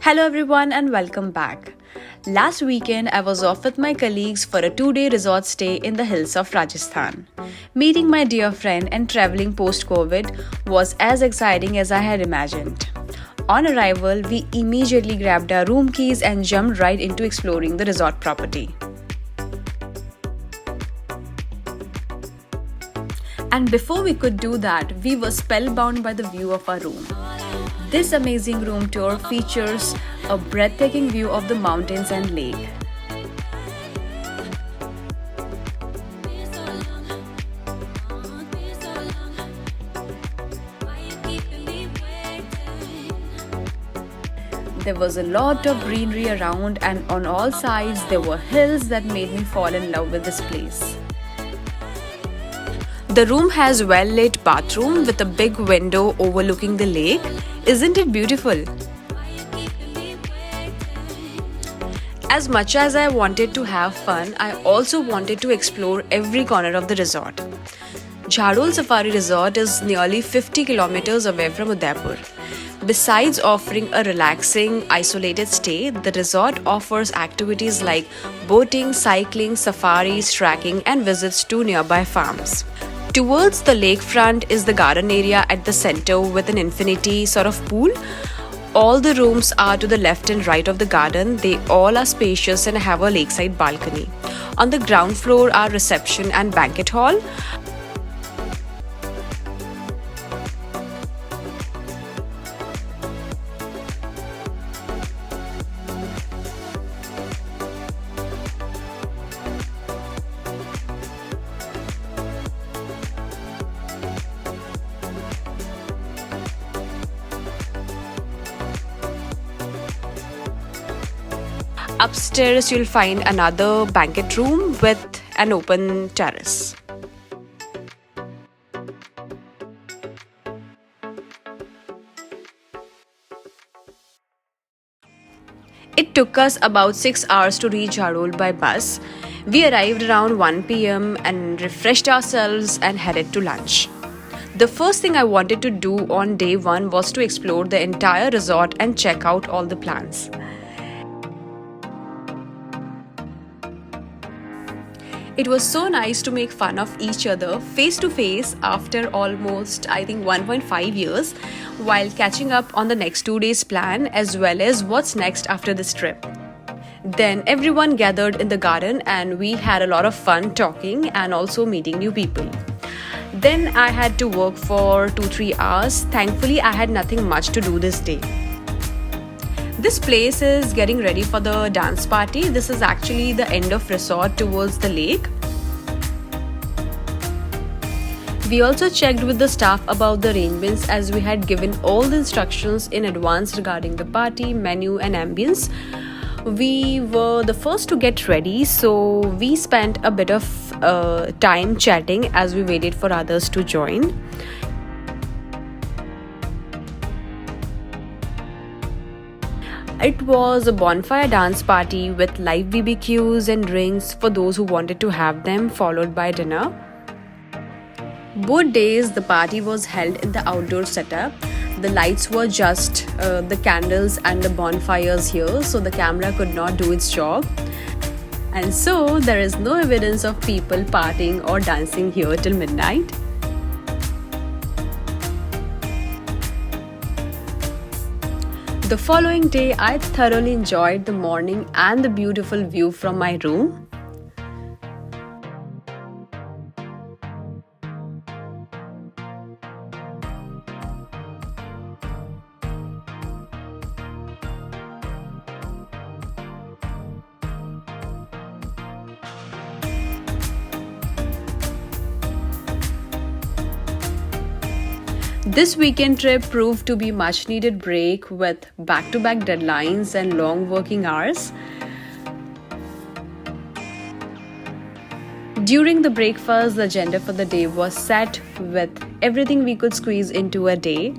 Hello, everyone, and welcome back. Last weekend, I was off with my colleagues for a 2 day resort stay in the hills of Rajasthan. Meeting my dear friend and traveling post COVID was as exciting as I had imagined. On arrival, we immediately grabbed our room keys and jumped right into exploring the resort property. And before we could do that, we were spellbound by the view of our room. This amazing room tour features a breathtaking view of the mountains and lake. There was a lot of greenery around, and on all sides there were hills that made me fall in love with this place. The room has well-lit bathroom with a big window overlooking the lake. Isn't it beautiful? As much as I wanted to have fun, I also wanted to explore every corner of the resort. Jhadol Safari Resort is nearly 50 kilometers away from Udaipur. Besides offering a relaxing, isolated stay, the resort offers activities like boating, cycling, safaris, trekking, and visits to nearby farms. Towards the lakefront is the garden area at the center with an infinity sort of pool. All the rooms are to the left and right of the garden. They all are spacious and have a lakeside balcony. On the ground floor are reception and banquet hall. Upstairs, you'll find another banquet room with an open terrace. It took us about 6 hours to reach Jhadol by bus. We arrived around 1 pm and refreshed ourselves and headed to lunch. The first thing I wanted to do on day 1 was to explore the entire resort and check out all the plants. It was so nice to make fun of each other face to face after almost, 1.5 years, while catching up on the next 2 days' plan as well as what's next after this trip. Then everyone gathered in the garden and we had a lot of fun talking and also meeting new people. Then I had to work for 2-3 hours. Thankfully, I had nothing much to do this day. This place is getting ready for the dance party. This is actually the end of resort towards the lake. We also checked with the staff about the arrangements as we had given all the instructions in advance regarding the party, menu and ambience. We were the first to get ready, so we spent a bit of time chatting as we waited for others to join. It was a bonfire dance party with live BBQs and drinks for those who wanted to have them, followed by dinner. Both days, the party was held in the outdoor setup. The lights were just the candles and the bonfires here, so the camera could not do its job. And so, there is no evidence of people partying or dancing here till midnight. The following day, I thoroughly enjoyed the morning and the beautiful view from my room. This weekend trip proved to be much needed break with back-to-back deadlines and long working hours. During the breakfast, the agenda for the day was set with everything we could squeeze into a day.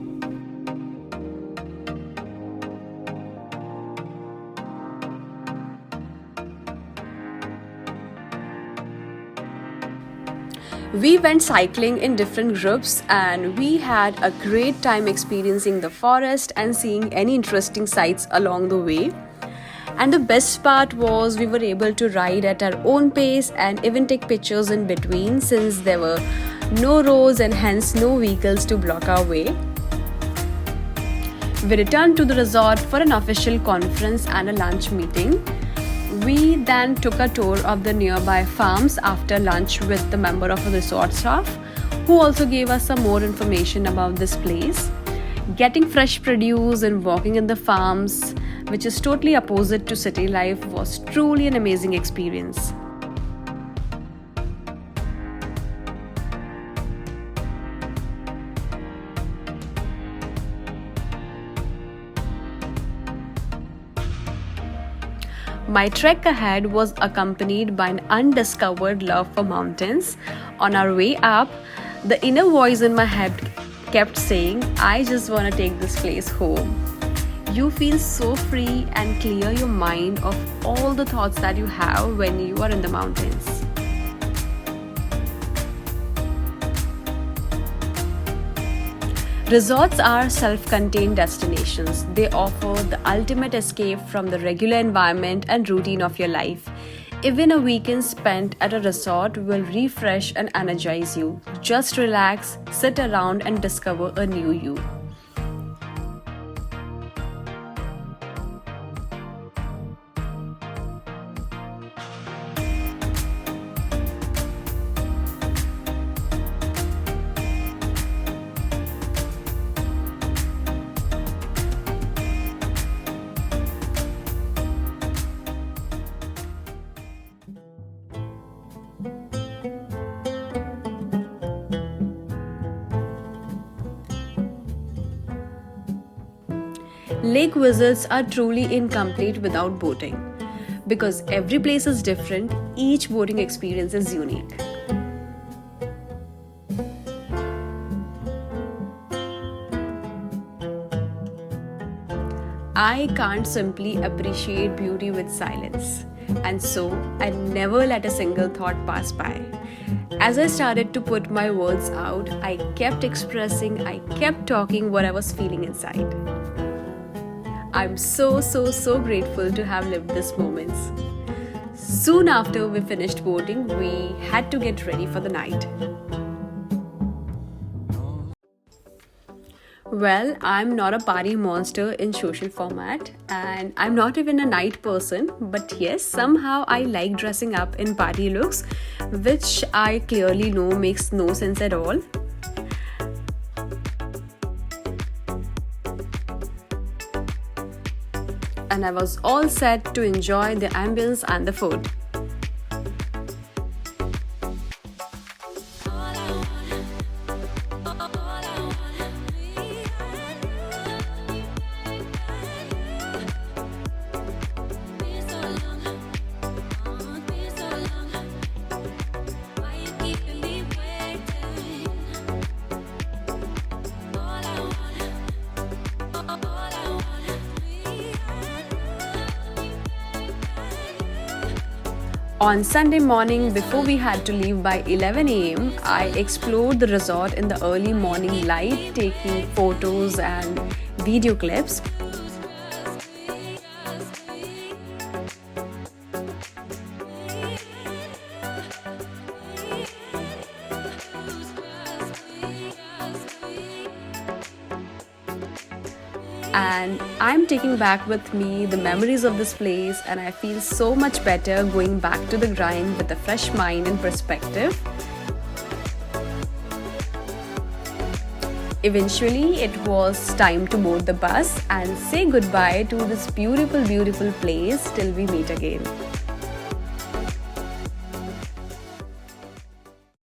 We went cycling in different groups and we had a great time experiencing the forest and seeing any interesting sights along the way. And the best part was we were able to ride at our own pace and even take pictures in between since there were no roads and hence no vehicles to block our way. We returned to the resort for an official conference and a lunch meeting. We then took a tour of the nearby farms after lunch with the member of the resort staff, who also gave us some more information about this place. Getting fresh produce and walking in the farms, which is totally opposite to city life, was truly an amazing experience. My trek ahead was accompanied by an undiscovered love for mountains. On our way up, the inner voice in my head kept saying, I just want to take this place home. You feel so free and clear your mind of all the thoughts that you have when you are in the mountains. Resorts are self-contained destinations. They offer the ultimate escape from the regular environment and routine of your life. Even a weekend spent at a resort will refresh and energize you. Just relax, sit around and discover a new you. Lake visits are truly incomplete without boating. Because every place is different, each boating experience is unique. I can't simply appreciate beauty with silence. And so, I never let a single thought pass by. As I started to put my words out, I kept expressing, I kept talking what I was feeling inside. I'm so grateful to have lived these moments. Soon after we finished boating, we had to get ready for the night. Well, I'm not a party monster in social format and I'm not even a night person, but yes, somehow I like dressing up in party looks, which I clearly know makes no sense at all. And I was all set to enjoy the ambience and the food. On Sunday morning, before we had to leave by 11 a.m., I explored the resort in the early morning light, taking photos and video clips. And I'm taking back with me the memories of this place, and I feel so much better going back to the grind with a fresh mind and perspective. Eventually, it was time to board the bus and say goodbye to this beautiful place till we meet again.